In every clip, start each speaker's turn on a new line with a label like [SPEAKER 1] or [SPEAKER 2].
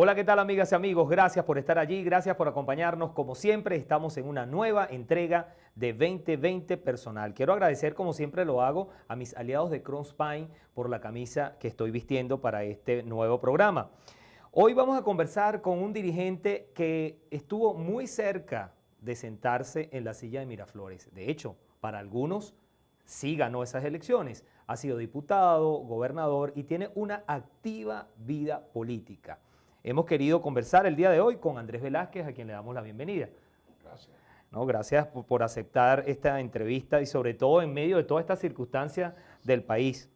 [SPEAKER 1] Hola, ¿qué tal amigas y amigos? Gracias por estar allí, gracias por acompañarnos. Como siempre, estamos en una nueva entrega de 2020 Personal. Quiero agradecer, como siempre lo hago, a mis aliados de Crosspine por la camisa que estoy vistiendo para este nuevo programa. Hoy vamos a conversar con un dirigente que estuvo muy cerca de sentarse en la silla de Miraflores. De hecho, para algunos sí ganó esas elecciones. Ha sido diputado, gobernador y tiene una activa vida política. Hemos querido conversar el día de hoy con Andrés Velázquez, a quien le damos la bienvenida.
[SPEAKER 2] Gracias.
[SPEAKER 1] No, gracias por aceptar esta entrevista y sobre todo en medio de todas estas circunstancias del país.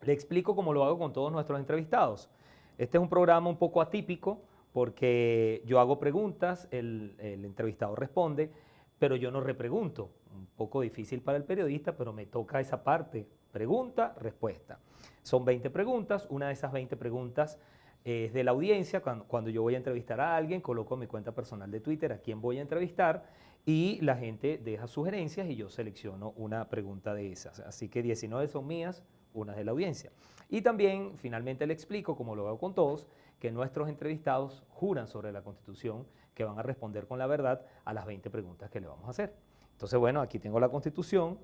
[SPEAKER 1] Le explico cómo lo hago con todos nuestros entrevistados. Este es un programa un poco atípico porque yo hago preguntas, el entrevistado responde, pero yo no repregunto. Un poco difícil para el periodista, pero me toca esa parte, pregunta, respuesta. Son 20 preguntas, una de esas 20 preguntas es de la audiencia. Cuando yo voy a entrevistar a alguien, coloco mi cuenta personal de Twitter a quién voy a entrevistar y la gente deja sugerencias y yo selecciono una pregunta de esas. Así que 19 son mías, una de la audiencia. Y también, finalmente, le explico, como lo hago con todos, que nuestros entrevistados juran sobre la Constitución que van a responder con la verdad a las 20 preguntas que le vamos a hacer. Entonces, bueno, aquí tengo la Constitución.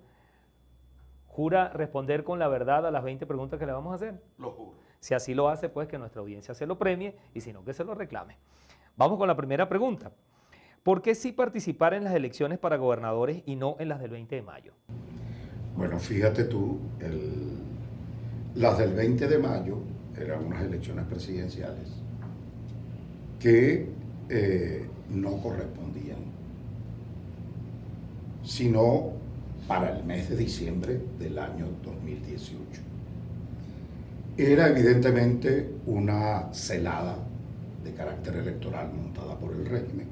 [SPEAKER 1] ¿Jura responder con la verdad a las 20 preguntas que le vamos a hacer?
[SPEAKER 2] Lo juro.
[SPEAKER 1] Si así lo hace, pues que nuestra audiencia se lo premie y si no, que se lo reclame. Vamos con la primera pregunta. ¿Por qué sí participar en las elecciones para gobernadores y no en las del 20 de mayo?
[SPEAKER 2] Bueno, fíjate tú, las del 20 de mayo eran unas elecciones presidenciales que no correspondían, sino para el mes de diciembre del año 2018. Era evidentemente una celada de carácter electoral montada por el régimen,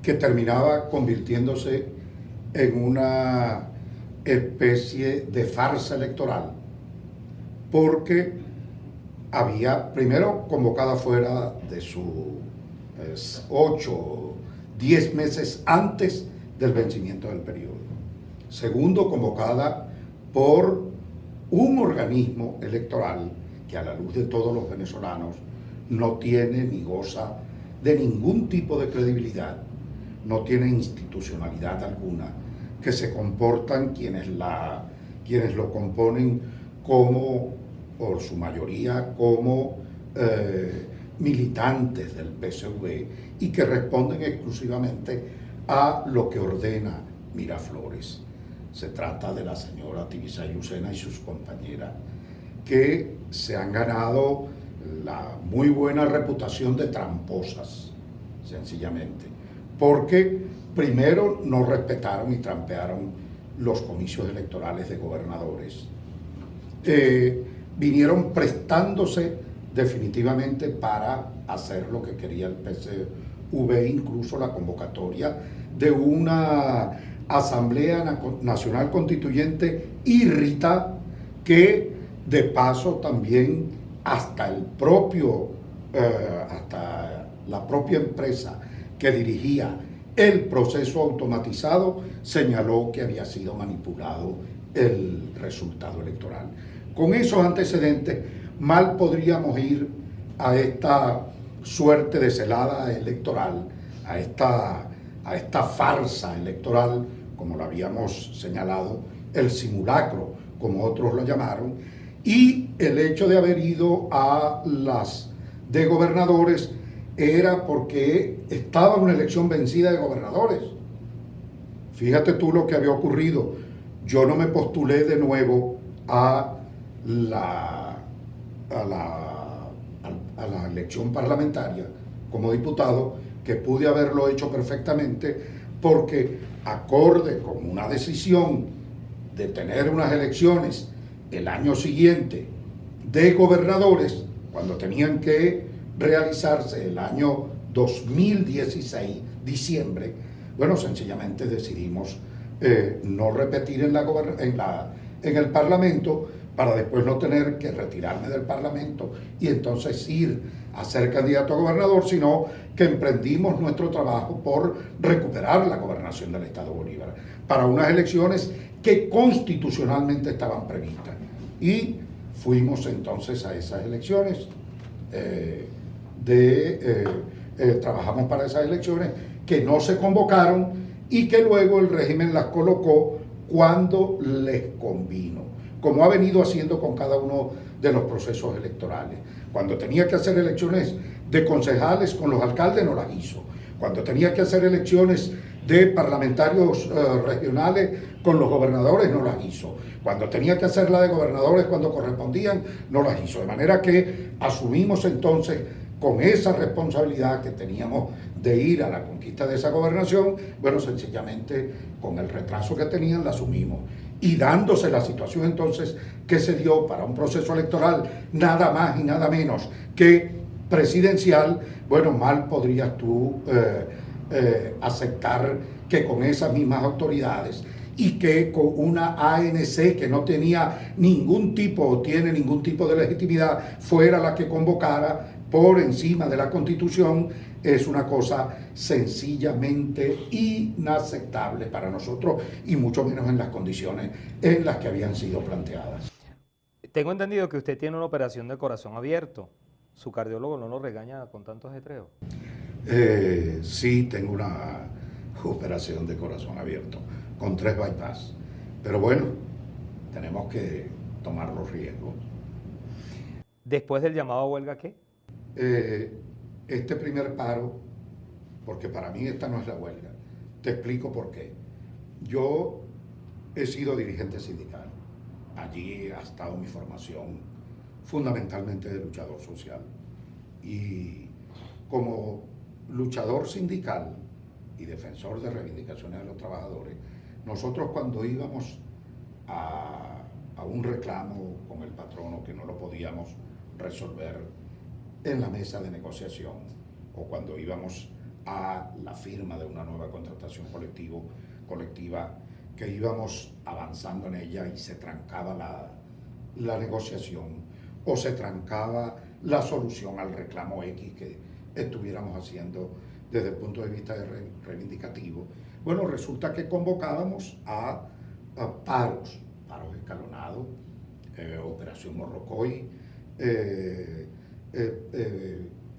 [SPEAKER 2] que terminaba convirtiéndose en una especie de farsa electoral, porque había, primero, convocada fuera de su 8 o 10 meses antes del vencimiento del periodo. Segundo, convocada por un organismo electoral que, a la luz de todos los venezolanos, no tiene ni goza de ningún tipo de credibilidad, no tiene institucionalidad alguna, que se comportan quienes lo componen como, por su mayoría, como militantes del PSV y que responden exclusivamente a lo que ordena Miraflores. Se trata de la señora Tibisay Lucena y sus compañeras, que se han ganado la muy buena reputación de tramposas, sencillamente, porque primero no respetaron y trampearon los comicios electorales de gobernadores. Vinieron prestándose definitivamente para hacer lo que quería el PSV, incluso la convocatoria de una Asamblea Nacional Constituyente irrita, que de paso también hasta la propia empresa que dirigía el proceso automatizado señaló que había sido manipulado el resultado electoral. Con esos antecedentes, mal podríamos ir a esta suerte de celada electoral, a esta farsa electoral, como lo habíamos señalado, el simulacro, como otros lo llamaron, y el hecho de haber ido a las de gobernadores era porque estaba una elección vencida de gobernadores. Fíjate tú lo que había ocurrido. Yo no me postulé de nuevo a la elección parlamentaria como diputado, que pude haberlo hecho perfectamente, porque acorde con una decisión de tener unas elecciones el año siguiente de gobernadores, cuando tenían que realizarse el año 2016, diciembre, bueno, sencillamente decidimos no repetir en el Parlamento, para después no tener que retirarme del Parlamento y entonces ir a ser candidato a gobernador, sino que emprendimos nuestro trabajo por recuperar la gobernación del Estado Bolívar para unas elecciones que constitucionalmente estaban previstas. Y fuimos entonces a esas elecciones trabajamos para esas elecciones, que no se convocaron y que luego el régimen las colocó cuando les convino, como ha venido haciendo con cada uno de los procesos electorales. Cuando tenía que hacer elecciones de concejales con los alcaldes, no las hizo. Cuando tenía que hacer elecciones de parlamentarios regionales con los gobernadores, no las hizo. Cuando tenía que hacer la de gobernadores cuando correspondían, no las hizo. De manera que asumimos entonces con esa responsabilidad que teníamos de ir a la conquista de esa gobernación, bueno, sencillamente con el retraso que tenían la asumimos. Y dándose la situación entonces que se dio para un proceso electoral nada más y nada menos que presidencial, bueno, mal podrías tú aceptar que con esas mismas autoridades y que con una ANC que no tenía ningún tipo o tiene ningún tipo de legitimidad fuera la que convocara por encima de la Constitución, es una cosa sencillamente inaceptable para nosotros y mucho menos en las condiciones en las que habían sido planteadas.
[SPEAKER 1] Tengo entendido que usted tiene una operación de corazón abierto. ¿Su cardiólogo no lo regaña con tanto ajetreo?
[SPEAKER 2] Sí, tengo una operación de corazón abierto con 3 bypass, pero bueno, tenemos que tomar los riesgos.
[SPEAKER 1] ¿Después del llamado a huelga qué?
[SPEAKER 2] Este primer paro, porque para mí esta no es la huelga, te explico por qué. Yo he sido dirigente sindical, allí ha estado mi formación fundamentalmente de luchador social, y como luchador sindical y defensor de reivindicaciones de los trabajadores, nosotros cuando íbamos a un reclamo con el patrono que no lo podíamos resolver en la mesa de negociación, o cuando íbamos a la firma de una nueva contratación colectiva, que íbamos avanzando en ella y se trancaba la negociación o se trancaba la solución al reclamo X que estuviéramos haciendo desde el punto de vista reivindicativo, bueno, resulta que convocábamos a paros escalonados, Operación Morrocoy,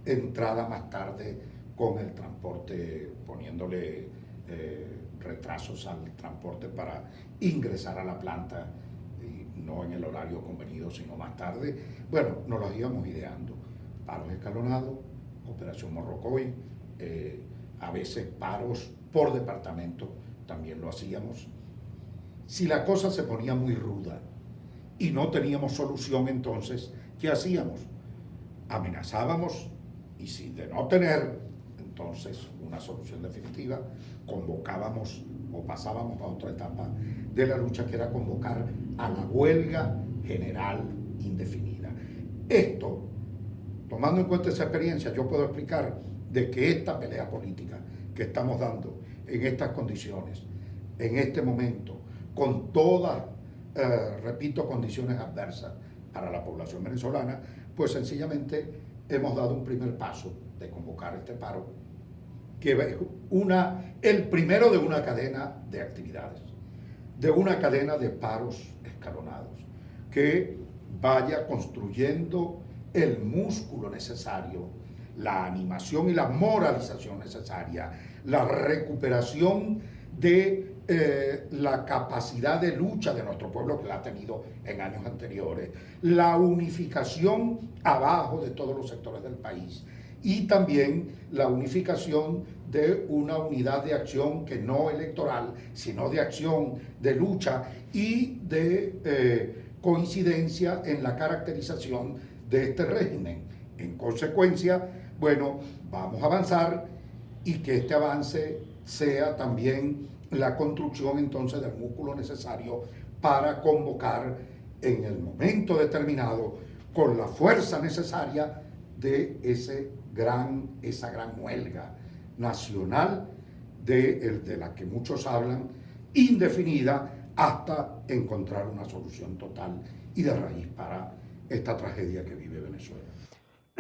[SPEAKER 2] entrada más tarde con el transporte, poniéndole retrasos al transporte para ingresar a la planta, y no en el horario convenido, sino más tarde. Bueno, nos los íbamos ideando. Paros escalonados, Operación Morrocoy, a veces paros por departamento, también lo hacíamos. Si la cosa se ponía muy ruda y no teníamos solución, entonces, ¿qué hacíamos? Amenazábamos, y si de no tener entonces una solución definitiva, convocábamos o pasábamos a otra etapa de la lucha, que era convocar a la huelga general indefinida. Esto, tomando en cuenta esa experiencia, yo puedo explicar de que esta pelea política que estamos dando en estas condiciones, en este momento, con todas, repito, condiciones adversas para la población venezolana, pues sencillamente hemos dado un primer paso de convocar este paro, que es el primero de una cadena de actividades, de una cadena de paros escalonados, que vaya construyendo el músculo necesario, la animación y la moralización necesaria, la recuperación de la capacidad de lucha de nuestro pueblo, que la ha tenido en años anteriores, la unificación abajo de todos los sectores del país, y también la unificación de una unidad de acción que no electoral, sino de acción, de lucha y de coincidencia en la caracterización de este régimen. En consecuencia, bueno, vamos a avanzar, y que este avance sea también la construcción entonces del músculo necesario para convocar en el momento determinado, con la fuerza necesaria, de esa gran huelga nacional de la que muchos hablan, indefinida, hasta encontrar una solución total y de raíz para esta tragedia que vive Venezuela.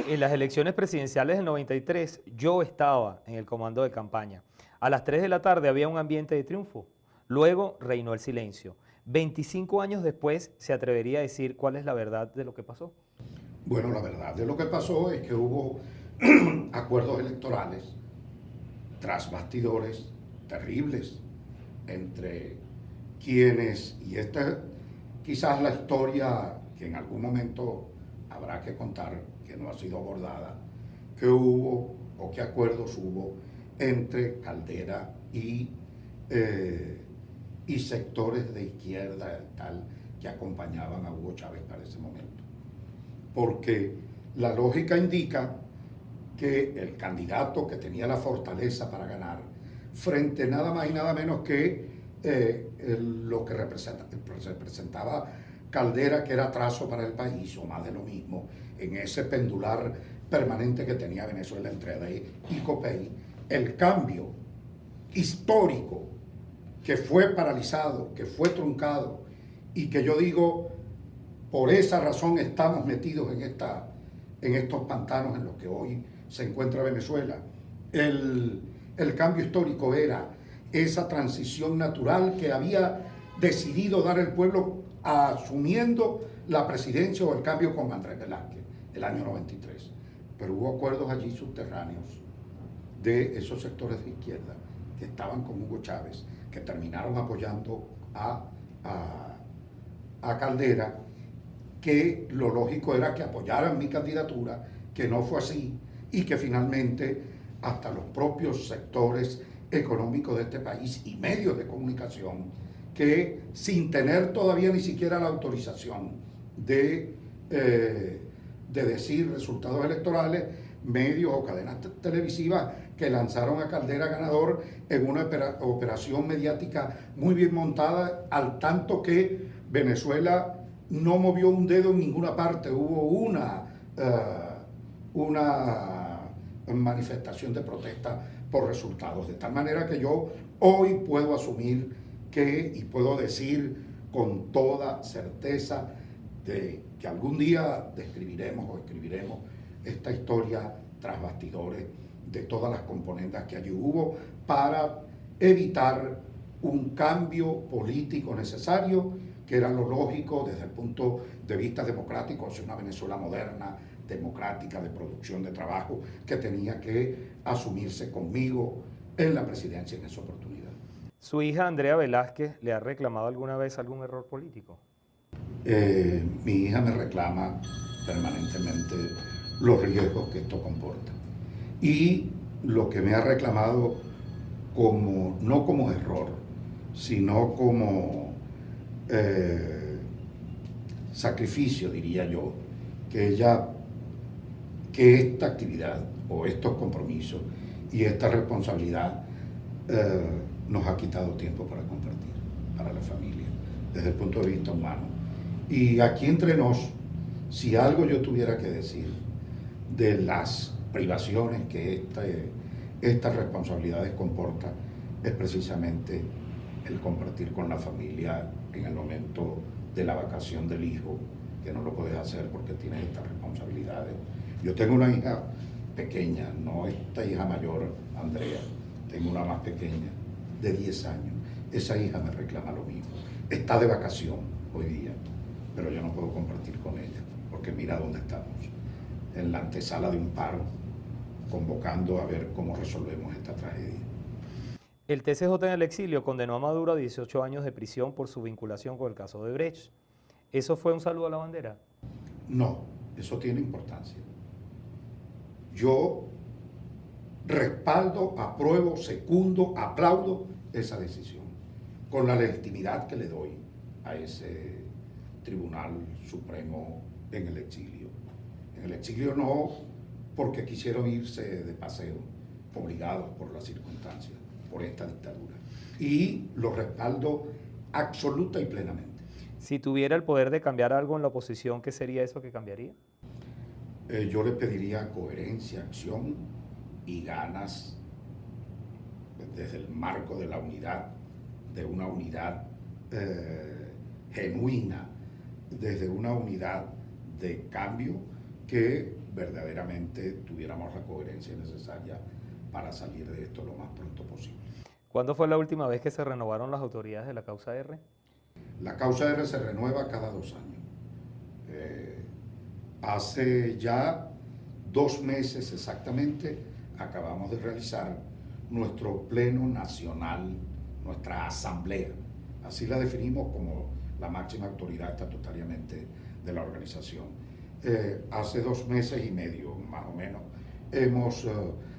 [SPEAKER 1] En las elecciones presidenciales del 93, yo estaba en el comando de campaña. A las 3 de la tarde había un ambiente de triunfo. Luego reinó el silencio. 25 años después, ¿se atrevería a decir cuál es la verdad de lo que pasó?
[SPEAKER 2] Bueno, la verdad de lo que pasó es que hubo acuerdos electorales tras bastidores terribles entre quienes, y esta quizás la historia que en algún momento habrá que contar, que no ha sido abordada, que hubo o qué acuerdos hubo entre Caldera y sectores de izquierda tal que acompañaban a Hugo Chávez para ese momento. Porque la lógica indica que el candidato que tenía la fortaleza para ganar, frente nada más y nada menos que lo que representaba Caldera, que era trazo para el país, o más de lo mismo, en ese pendular permanente que tenía Venezuela entre ADE y COPEI, el cambio histórico que fue paralizado, que fue truncado, y que yo digo, por esa razón estamos metidos en estos pantanos en los que hoy se encuentra Venezuela. El cambio histórico era esa transición natural que había decidido dar el pueblo asumiendo la presidencia o el cambio con Andrés Velázquez, el año 93. Pero hubo acuerdos allí subterráneos de esos sectores de izquierda que estaban con Hugo Chávez, que terminaron apoyando a Caldera, que lo lógico era que apoyaran mi candidatura, que no fue así, y que finalmente hasta los propios sectores económicos de este país y medios de comunicación, que sin tener todavía ni siquiera la autorización de decir resultados electorales, medios o cadenas televisivas que lanzaron a Caldera ganador en una operación mediática muy bien montada, al tanto que Venezuela no movió un dedo en ninguna parte. Hubo una manifestación de protesta por resultados, de tal manera que yo hoy puedo asumir y puedo decir con toda certeza de que algún día describiremos o escribiremos esta historia tras bastidores de todas las componentes que allí hubo para evitar un cambio político necesario, que era lo lógico desde el punto de vista democrático, hacia una Venezuela moderna, democrática, de producción de trabajo, que tenía que asumirse conmigo en la presidencia en esa oportunidad.
[SPEAKER 1] ¿Su hija Andrea Velázquez le ha reclamado alguna vez algún error político?
[SPEAKER 2] Mi hija me reclama permanentemente los riesgos que esto comporta. Y lo que me ha reclamado no como error, sino como sacrificio, diría yo, que esta actividad o estos compromisos y esta responsabilidad nos ha quitado tiempo para compartir, para la familia, desde el punto de vista humano. Y aquí entre nos, si algo yo tuviera que decir de las privaciones que estas responsabilidades comportan, es precisamente el compartir con la familia en el momento de la vacación del hijo, que no lo puedes hacer porque tienes estas responsabilidades. Yo tengo una hija pequeña, no esta hija mayor, Andrea, tengo una más pequeña, de 10 años. Esa hija me reclama lo mismo. Está de vacación hoy día, pero yo no puedo compartir con ella, porque mira dónde estamos, en la antesala de un paro, convocando a ver cómo resolvemos esta tragedia.
[SPEAKER 1] El TCJ en el exilio condenó a Maduro a 18 años de prisión por su vinculación con el caso de Brecht. ¿Eso fue un saludo a la bandera?
[SPEAKER 2] No, eso tiene importancia. Yo respaldo, apruebo, secundo, aplaudo esa decisión, con la legitimidad que le doy a ese Tribunal Supremo en el exilio. En el exilio no porque quisieron irse de paseo, obligados por las circunstancias, por esta dictadura. Y lo respaldo absoluta y plenamente.
[SPEAKER 1] Si tuviera el poder de cambiar algo en la oposición, ¿qué sería eso que cambiaría?
[SPEAKER 2] Yo le pediría coherencia, acción y ganas desde el marco de la unidad, de una unidad genuina, desde una unidad de cambio que verdaderamente tuviéramos la coherencia necesaria para salir de esto lo más pronto posible.
[SPEAKER 1] ¿Cuándo fue la última vez que se renovaron las autoridades de la causa R?
[SPEAKER 2] La causa R se renueva cada 2 años. Hace ya 2 meses exactamente acabamos de realizar nuestro pleno nacional, nuestra asamblea. Así la definimos como la máxima autoridad estatutariamente de la organización. Hace 2 meses y medio, más o menos, hemos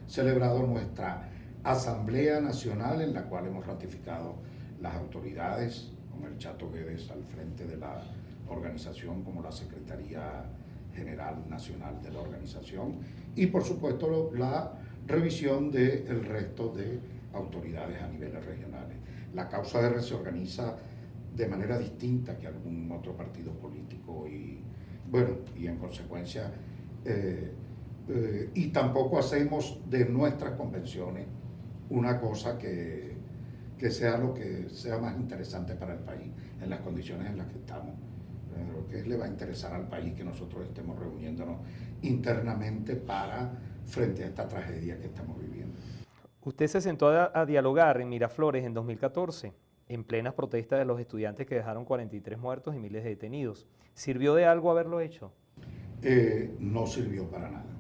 [SPEAKER 2] celebrado nuestra Asamblea Nacional, en la cual hemos ratificado las autoridades, con el Chato Guedes al frente de la organización como la Secretaría General Nacional de la organización, y por supuesto la revisión del resto de autoridades a niveles regionales. La Causa R se organiza de manera distinta que algún otro partido político y bueno, y en consecuencia y tampoco hacemos de nuestras convenciones una cosa que sea lo que sea más interesante para el país en las condiciones en las que estamos. Lo que le va a interesar al país que nosotros estemos reuniéndonos internamente frente a esta tragedia que estamos viviendo.
[SPEAKER 1] Usted se sentó a dialogar en Miraflores en 2014, en plenas protestas de los estudiantes que dejaron 43 muertos y miles de detenidos. ¿Sirvió de algo haberlo hecho?
[SPEAKER 2] No sirvió para nada,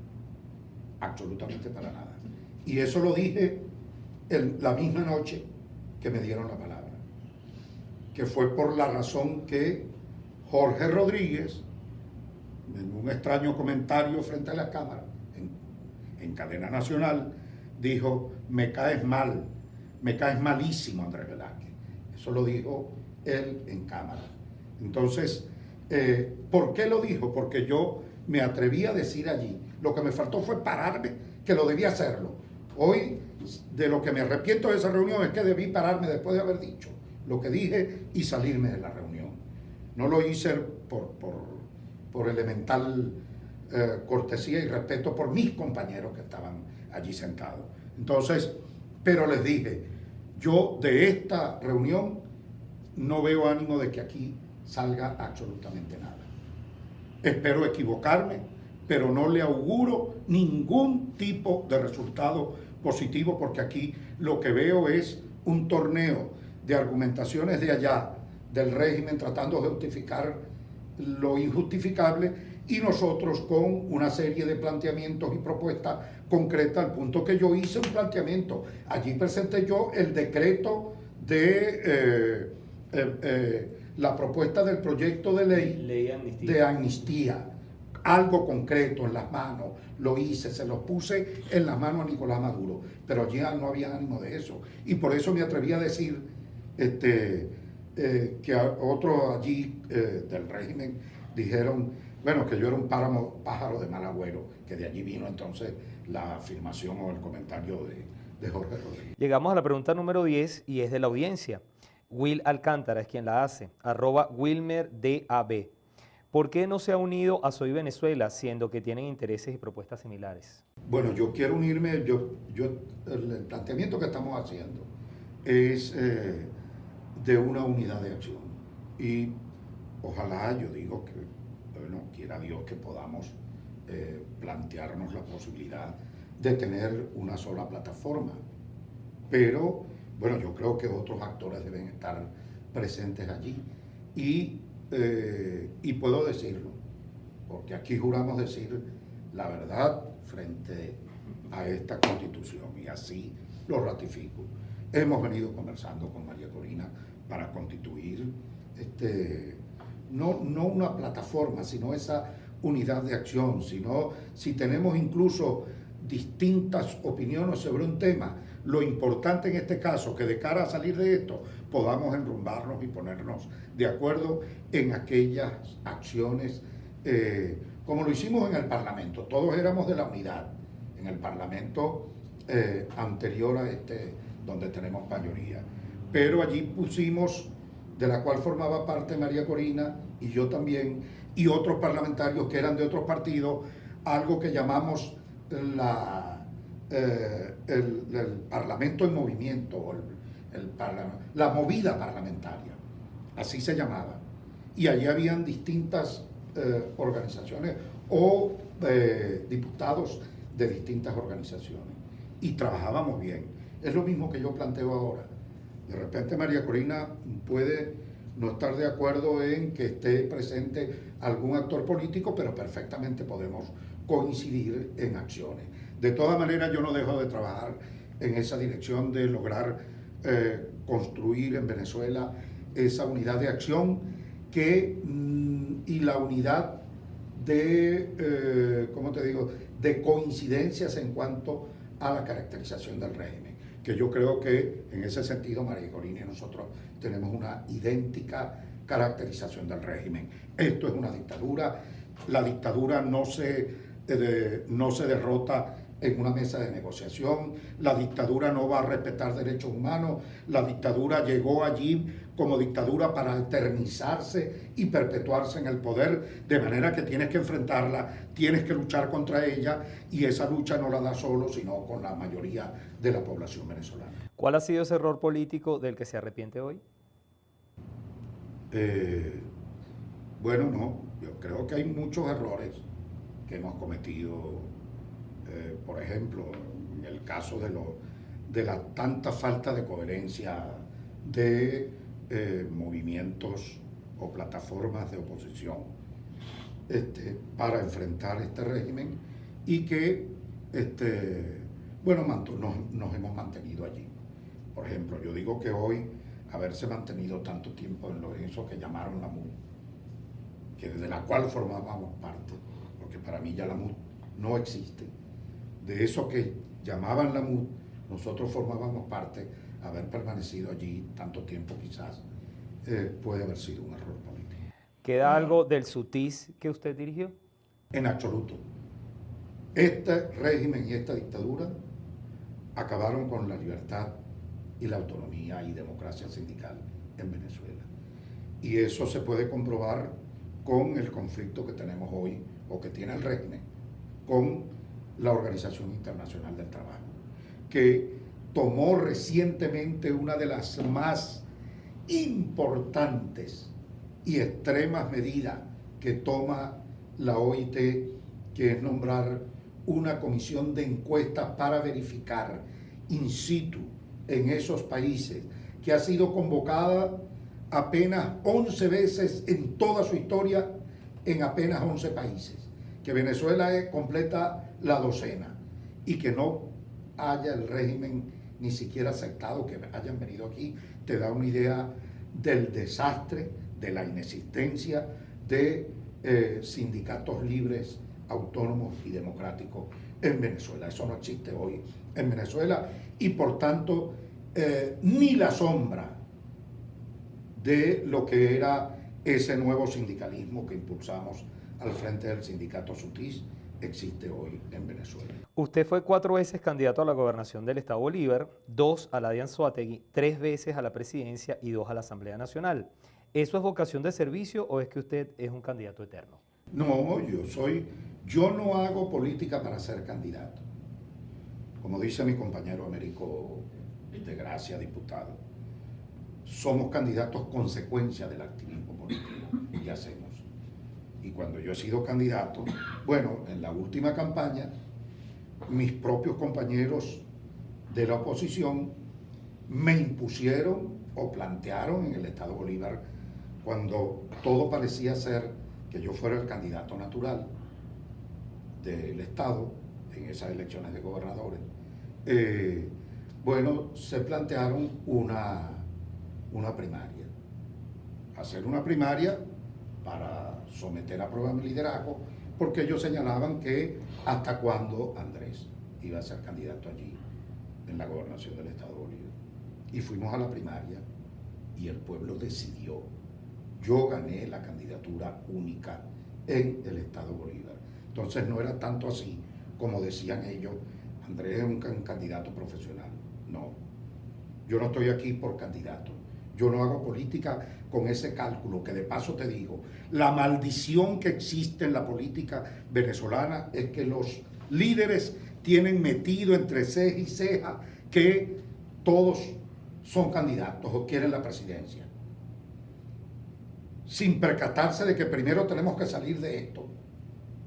[SPEAKER 2] absolutamente para nada. Y eso lo dije la misma noche que me dieron la palabra, que fue por la razón que Jorge Rodríguez, en un extraño comentario frente a la cámara, en cadena nacional, dijo: me caes mal, me caes malísimo, Andrés Velázquez. Eso lo dijo él en cámara. Entonces, ¿por qué lo dijo? Porque yo me atreví a decir allí. Lo que me faltó fue pararme, que lo debía hacerlo. Hoy, de lo que me arrepiento de esa reunión es que debí pararme después de haber dicho lo que dije y salirme de la reunión. No lo hice por elemental cortesía y respeto por mis compañeros que estaban allí sentados. Entonces, pero les dije, yo de esta reunión no veo ánimo de que aquí salga absolutamente nada. Espero equivocarme, pero no le auguro ningún tipo de resultado positivo, porque aquí lo que veo es un torneo de argumentaciones de allá del régimen tratando de justificar lo injustificable y nosotros con una serie de planteamientos y propuestas concretas, al punto que yo hice un planteamiento. Allí presenté yo el decreto de la propuesta del proyecto de ley de amnistía, algo concreto en las manos, lo hice, se los puse en las manos a Nicolás Maduro, pero allí no había ánimo de eso, y por eso me atreví a decir que otros allí del régimen dijeron, bueno, que yo era un pájaro de mal agüero, que de allí vino entonces la afirmación o el comentario de Jorge Rodríguez.
[SPEAKER 1] Llegamos a la pregunta número 10 y es de la audiencia. Will Alcántara es quien la hace, @WilmerDAB. ¿Por qué no se ha unido a Soy Venezuela, siendo que tienen intereses y propuestas similares?
[SPEAKER 2] Bueno, yo quiero unirme, el planteamiento que estamos haciendo es de una unidad de acción. Y ojalá, yo digo que, bueno, quiera Dios que podamos plantearnos la posibilidad de tener una sola plataforma. Pero, bueno, yo creo que otros actores deben estar presentes allí. Y puedo decirlo, porque aquí juramos decir la verdad frente a esta Constitución, y así lo ratifico. Hemos venido conversando con María Corina para constituir no una plataforma, sino esa unidad de acción, sino si tenemos incluso distintas opiniones sobre un tema, lo importante en este caso, que de cara a salir de esto, podamos enrumbarnos y ponernos de acuerdo en aquellas acciones, como lo hicimos en el Parlamento. Todos éramos de la unidad en el Parlamento anterior a donde tenemos mayoría. Pero allí pusimos, de la cual formaba parte María Corina y yo también, y otros parlamentarios que eran de otros partidos, algo que llamamos el Parlamento en movimiento, o la movida parlamentaria, así se llamaba. Y allí habían distintas organizaciones o diputados de distintas organizaciones. Y trabajábamos bien. Es lo mismo que yo planteo ahora. De repente María Corina puede no estar de acuerdo en que esté presente algún actor político, pero perfectamente podemos coincidir en acciones. De todas maneras, yo no dejo de trabajar en esa dirección de lograr construir en Venezuela esa unidad de acción y la unidad de, ¿cómo te digo?, de coincidencias en cuanto a la caracterización del régimen. Que yo creo que en ese sentido, María Corina y nosotros tenemos una idéntica caracterización del régimen. Esto es una dictadura. La dictadura no se derrota en una mesa de negociación. La dictadura no va a respetar derechos humanos. La dictadura llegó allí como dictadura para eternizarse y perpetuarse en el poder, de manera que tienes que enfrentarla, tienes que luchar contra ella, y esa lucha no la da solo, sino con la mayoría de la población venezolana.
[SPEAKER 1] ¿Cuál ha sido ese error político del que se arrepiente hoy?
[SPEAKER 2] Bueno, no, yo creo que hay muchos errores que hemos cometido. Por ejemplo, en el caso de la tanta falta de coherencia de movimientos o plataformas de oposición para enfrentar este régimen, y que bueno, nos hemos mantenido allí. Por ejemplo, yo digo que hoy haberse mantenido tanto tiempo en eso que llamaron la MUD, de la cual formábamos parte, porque para mí ya la MUD no existe. De eso que llamaban la MUD, nosotros formábamos parte. Haber permanecido allí tanto tiempo quizás puede haber sido un error político.
[SPEAKER 1] ¿Queda algo del SUTIS que usted dirigió?
[SPEAKER 2] En absoluto. Este régimen y esta dictadura acabaron con la libertad y la autonomía y democracia sindical en Venezuela. Y eso se puede comprobar con el conflicto que tenemos hoy, o que tiene el régimen, con la Organización Internacional del Trabajo, que tomó recientemente una de las más importantes y extremas medidas que toma la OIT, que es nombrar una comisión de encuestas para verificar in situ en esos países, que ha sido convocada apenas 11 veces en toda su historia, en apenas 11 países, que Venezuela completa la docena, y que no haya el régimen ni siquiera aceptado que hayan venido aquí, te da una idea del desastre, de la inexistencia de sindicatos libres, autónomos y democráticos en Venezuela. Eso no existe hoy en Venezuela, y por tanto ni la sombra de lo que era ese nuevo sindicalismo que impulsamos al frente del sindicato SUTIS existe hoy en Venezuela.
[SPEAKER 1] Usted fue 4 veces candidato a la gobernación del Estado Bolívar, 2 a la de Anzoátegui, 3 veces a la presidencia y 2 a la Asamblea Nacional. ¿Eso es vocación de servicio o es que usted es un candidato eterno?
[SPEAKER 2] No, yo no hago política para ser candidato. Como dice mi compañero Américo de Gracia, diputado, somos candidatos consecuencia del activismo político que hacemos. Y cuando yo he sido candidato, bueno, en la última campaña, mis propios compañeros de la oposición me impusieron o plantearon en el Estado Bolívar, cuando todo parecía ser que yo fuera el candidato natural del Estado en esas elecciones de gobernadores, bueno, se plantearon una primaria. Hacer una primaria para someter a prueba mi liderazgo, porque ellos señalaban que hasta cuándo Andrés iba a ser candidato allí en la gobernación del Estado Bolívar. Y fuimos a la primaria y el pueblo decidió. Yo gané la candidatura única en el Estado Bolívar. Entonces no era tanto así como decían ellos, Andrés es un candidato profesional. No, yo no estoy aquí por candidato. Yo no hago política con ese cálculo, que de paso te digo, la maldición que existe en la política venezolana es que los líderes tienen metido entre ceja y ceja que todos son candidatos o quieren la presidencia, sin percatarse de que primero tenemos que salir de esto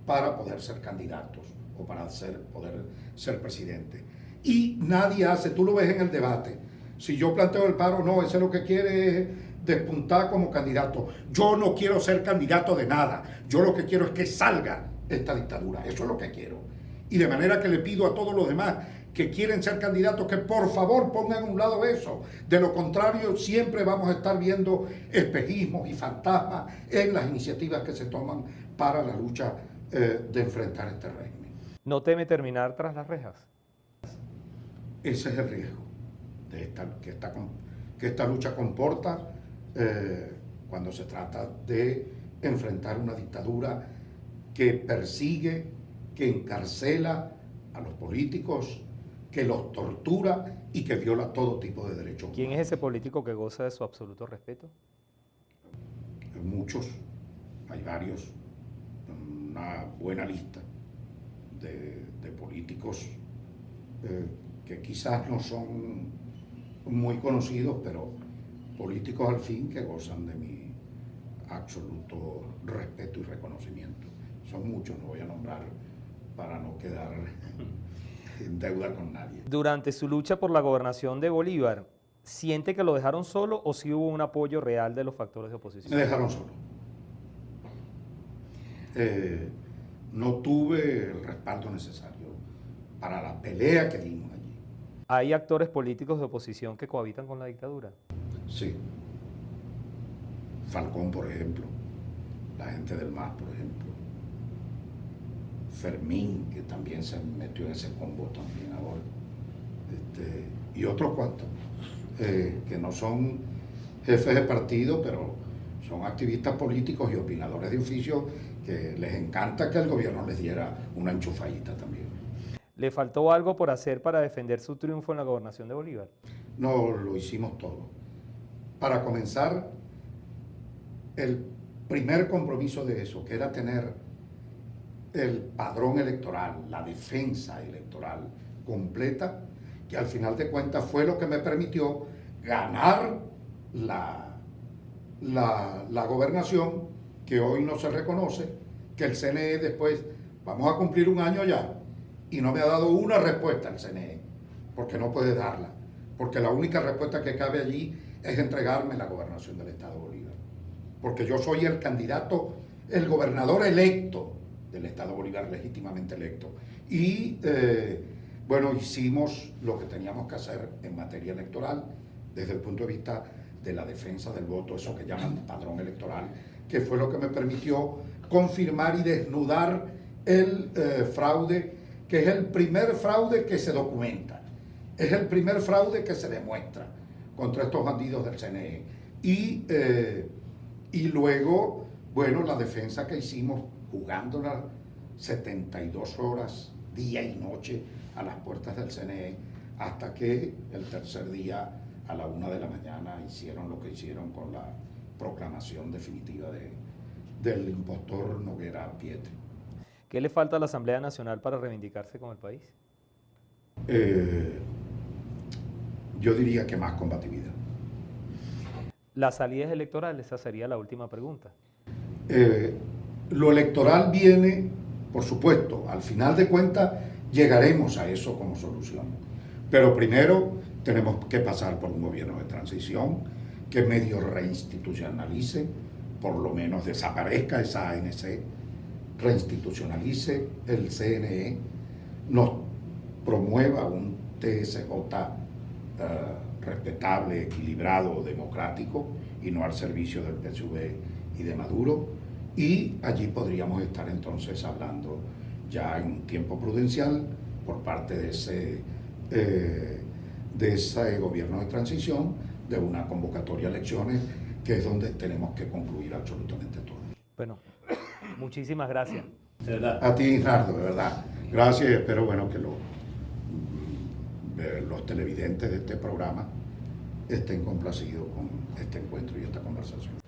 [SPEAKER 2] para poder ser candidatos o para poder ser presidente. Y nadie hace, tú lo ves en el debate, si yo planteo el paro, no, ese lo que quiere es despuntar como candidato. Yo no quiero ser candidato de nada, yo lo que quiero es que salga esta dictadura. Eso es lo que quiero. Y de manera que le pido a todos los demás que quieren ser candidatos que por favor pongan a un lado eso. De lo contrario, siempre vamos a estar viendo espejismos y fantasmas en las iniciativas que se toman para la lucha de enfrentar este régimen.
[SPEAKER 1] ¿No teme terminar tras las rejas?
[SPEAKER 2] Ese es el riesgo de que esta lucha comporta cuando se trata de enfrentar una dictadura que persigue, que encarcela a los políticos, que los tortura y que viola todo tipo de derechos humanos.
[SPEAKER 1] ¿Quién es ese político que goza de su absoluto respeto?
[SPEAKER 2] Muchos, hay varios, una buena lista de políticos que quizás no son muy conocidos, pero políticos al fin que gozan de mi absoluto respeto y reconocimiento. Son muchos, no voy a nombrar para no quedar en deuda con nadie.
[SPEAKER 1] Durante su lucha por la gobernación de Bolívar, ¿siente que lo dejaron solo o sí hubo un apoyo real de los factores de oposición?
[SPEAKER 2] Me dejaron solo. No tuve el respaldo necesario para la pelea que dimos allí.
[SPEAKER 1] ¿Hay actores políticos de oposición que cohabitan con la dictadura?
[SPEAKER 2] Sí. Falcón, por ejemplo. La gente del MAS, por ejemplo. Fermín, que también se metió en ese combo también ahora. Y otros cuantos, que no son jefes de partido, pero son activistas políticos y opinadores de oficio que les encanta que el gobierno les diera una enchufadita también.
[SPEAKER 1] ¿Le faltó algo por hacer para defender su triunfo en la gobernación de Bolívar?
[SPEAKER 2] No, lo hicimos todo. Para comenzar, el primer compromiso de eso, que era tener el padrón electoral, la defensa electoral completa, que al final de cuentas fue lo que me permitió ganar la gobernación, que hoy no se reconoce, que el CNE después, vamos a cumplir un año ya, y no me ha dado una respuesta el CNE, porque no puede darla, porque la única respuesta que cabe allí es entregarme la gobernación del Estado Bolívar, porque yo soy el candidato, el gobernador electo del Estado Bolívar, legítimamente electo. Y bueno, hicimos lo que teníamos que hacer en materia electoral desde el punto de vista de la defensa del voto, eso que llaman padrón electoral, que fue lo que me permitió confirmar y desnudar el fraude, que es el primer fraude que se documenta, es el primer fraude que se demuestra contra estos bandidos del CNE. Y luego, bueno, la defensa que hicimos jugándola 72 horas, día y noche, a las puertas del CNE, hasta que el tercer día, a la 1 de la mañana, hicieron lo que hicieron con la proclamación definitiva del impostor Noguera Pietri.
[SPEAKER 1] ¿Qué le falta a la Asamblea Nacional para reivindicarse con el país?
[SPEAKER 2] Yo diría que más combatividad.
[SPEAKER 1] Las salidas electorales, esa sería la última pregunta.
[SPEAKER 2] Lo electoral viene, por supuesto, al final de cuentas llegaremos a eso como solución. Pero primero tenemos que pasar por un gobierno de transición que medio reinstitucionalice, por lo menos desaparezca esa ANC, reinstitucionalice el CNE, nos promueva un TSJ respetable, equilibrado, democrático y no al servicio del PSUV y de Maduro. Y allí podríamos estar entonces hablando ya en un tiempo prudencial por parte de ese gobierno de transición, de una convocatoria a elecciones, que es donde tenemos que concluir absolutamente todo.
[SPEAKER 1] Bueno, muchísimas gracias.
[SPEAKER 2] De verdad. A ti, Nardo, de verdad. Gracias y espero, bueno, que los televidentes de este programa estén complacidos con este encuentro y esta conversación.